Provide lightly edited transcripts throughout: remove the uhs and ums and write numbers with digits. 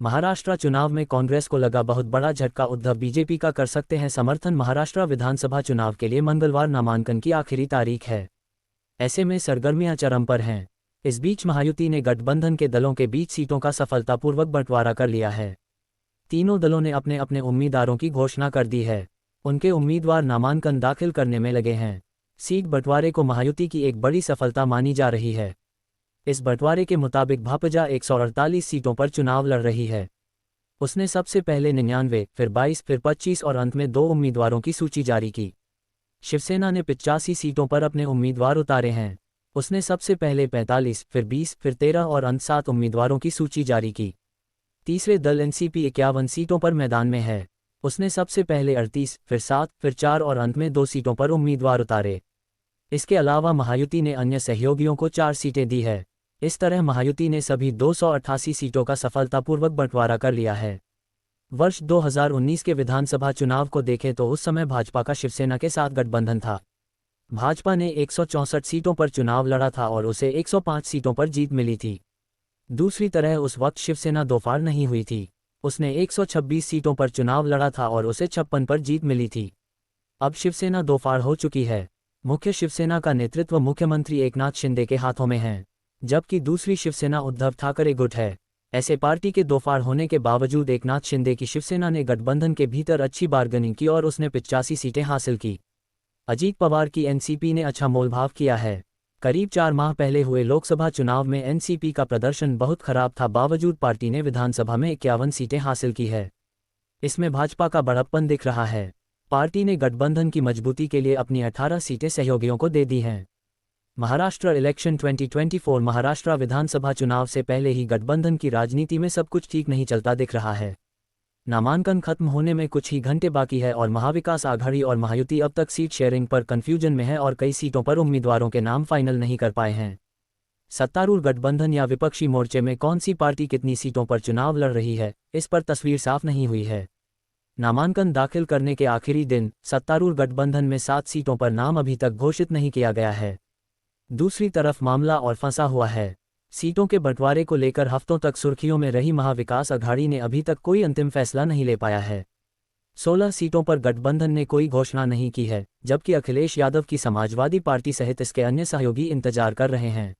महाराष्ट्र चुनाव में कांग्रेस को लगा बहुत बड़ा झटका। उद्धव बीजेपी का कर सकते हैं समर्थन। महाराष्ट्र विधानसभा चुनाव के लिए मंगलवार नामांकन की आखिरी तारीख है। ऐसे में सरगर्मियां चरम पर हैं। इस बीच महायुति ने गठबंधन के दलों के बीच सीटों का सफलतापूर्वक बंटवारा कर लिया है। तीनों दलों ने अपने अपने उम्मीदवारों की घोषणा कर दी है। उनके उम्मीदवार नामांकन दाखिल करने में लगे हैं। सीट बंटवारे को महायुति की एक बड़ी सफलता मानी जा रही है। इस बंटवारे के मुताबिक भाजपा 148 सीटों पर चुनाव लड़ रही है। उसने सबसे पहले 99, फिर 22, फिर 25 और अंत में 2 उम्मीदवारों की सूची जारी की। शिवसेना ने 85 सीटों पर अपने उम्मीदवार उतारे हैं। उसने सबसे पहले 45, फिर 20, फिर 13 और अंत 7 उम्मीदवारों की सूची जारी की। तीसरे दल एनसीपी 51 सीटों पर मैदान में है। उसने सबसे पहले 38, फिर 7, फिर 4 और अंत में 2 सीटों पर उम्मीदवार उतारे। इसके अलावा महायुति ने अन्य सहयोगियों को 4 सीटें दी है। इस तरह महायुति ने सभी 288 सीटों का सफलतापूर्वक बंटवारा कर लिया है। वर्ष 2019 के विधानसभा चुनाव को देखें तो उस समय भाजपा का शिवसेना के साथ गठबंधन था। भाजपा ने 164 सीटों पर चुनाव लड़ा था और उसे 105 सीटों पर जीत मिली थी। दूसरी तरह उस वक्त शिवसेना दो फाड़ नहीं हुई थी। उसने 126 सीटों पर चुनाव लड़ा था और उसे 56 पर जीत मिली थी। अब शिवसेना दो फाड़ हो चुकी है। मुख्य शिवसेना का नेतृत्व मुख्यमंत्री एकनाथ शिंदे के हाथों में है, जबकि दूसरी शिवसेना उद्धव ठाकरे गुट है। ऐसे पार्टी के दो फाड़ होने के बावजूद एकनाथ शिंदे की शिवसेना ने गठबंधन के भीतर अच्छी बार्गेनिंग की और उसने 85 सीटें हासिल की। अजीत पवार की एनसीपी ने अच्छा मोलभाव किया है। करीब 4 माह पहले हुए लोकसभा चुनाव में एनसीपी का प्रदर्शन बहुत खराब था, बावजूद पार्टी ने विधानसभा में 51 सीटें हासिल की है। इसमें भाजपा का बड़प्पन दिख रहा है। पार्टी ने गठबंधन की मजबूती के लिए अपनी 18 सीटें सहयोगियों को दे दी हैं। महाराष्ट्र इलेक्शन 2024 महाराष्ट्र विधानसभा चुनाव से पहले ही गठबंधन की राजनीति में सब कुछ ठीक नहीं चलता दिख रहा है। नामांकन खत्म होने में कुछ ही घंटे बाकी है और महाविकास आघाड़ी और महायुति अब तक सीट शेयरिंग पर कंफ्यूजन में है और कई सीटों पर उम्मीदवारों के नाम फाइनल नहीं कर पाए हैं। सत्तारूढ़ गठबंधन या विपक्षी मोर्चे में कौन सी पार्टी कितनी सीटों पर चुनाव लड़ रही है, इस पर तस्वीर साफ नहीं हुई है। नामांकन दाखिल करने के आखिरी दिन सत्तारूढ़ गठबंधन में 7 सीटों पर नाम अभी तक घोषित नहीं किया गया है। दूसरी तरफ मामला और फंसा हुआ है। सीटों के बंटवारे को लेकर हफ्तों तक सुर्खियों में रही महाविकास आघाड़ी ने अभी तक कोई अंतिम फैसला नहीं ले पाया है। 16 सीटों पर गठबंधन ने कोई घोषणा नहीं की है, जबकि अखिलेश यादव की समाजवादी पार्टी सहित इसके अन्य सहयोगी इंतजार कर रहे हैं।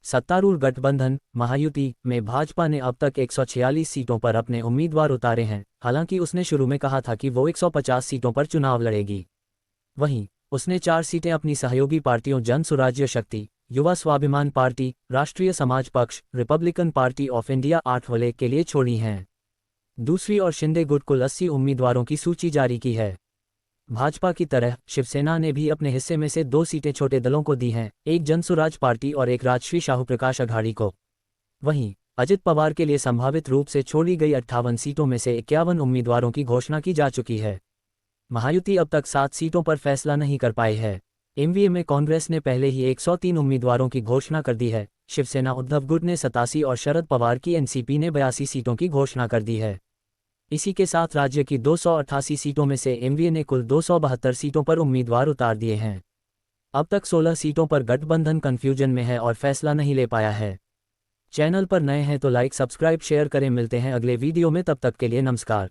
सत्तारूढ़ गठबंधन महायुति में भाजपा ने अब तक 146 सीटों पर अपने उम्मीदवार उतारे हैं। हालांकि उसने शुरू में कहा था कि वो 150 सीटों पर चुनाव लड़ेगी। वहीं उसने 4 सीटें अपनी सहयोगी पार्टियों जन सुराज्य शक्ति, युवा स्वाभिमान पार्टी, राष्ट्रीय समाज पक्ष, रिपब्लिकन पार्टी ऑफ इंडिया 8 वलय के लिए छोड़ी हैं। दूसरी और शिंदे गुट कुल 80 उम्मीदवारों की सूची जारी की है। भाजपा की तरह शिवसेना ने भी अपने हिस्से में से 2 सीटें छोटे दलों को दी हैं, एक जनसुराज पार्टी और एक राजश्री शाहू प्रकाश अघाड़ी को। वहीं अजित पवार के लिए संभावित रूप से छोड़ी गई 58 सीटों में से 51 उम्मीदवारों की घोषणा की जा चुकी है। महायुति अब तक 7 सीटों पर फैसला नहीं कर पाई है। एमवीए में कांग्रेस ने पहले ही 103 उम्मीदवारों की घोषणा कर दी है। शिवसेना उद्धव गुट ने 87 और शरद पवार की एनसीपी ने 82 सीटों की घोषणा कर दी है। इसी के साथ राज्य की 288 सीटों में से एमवीए ने कुल 272 सीटों पर उम्मीदवार उतार दिए हैं। अब तक 16 सीटों पर गठबंधन कंफ्यूजन में है और फैसला नहीं ले पाया है। चैनल पर नए हैं तो लाइक सब्सक्राइब शेयर करें। मिलते हैं अगले वीडियो में, तब तक के लिए नमस्कार।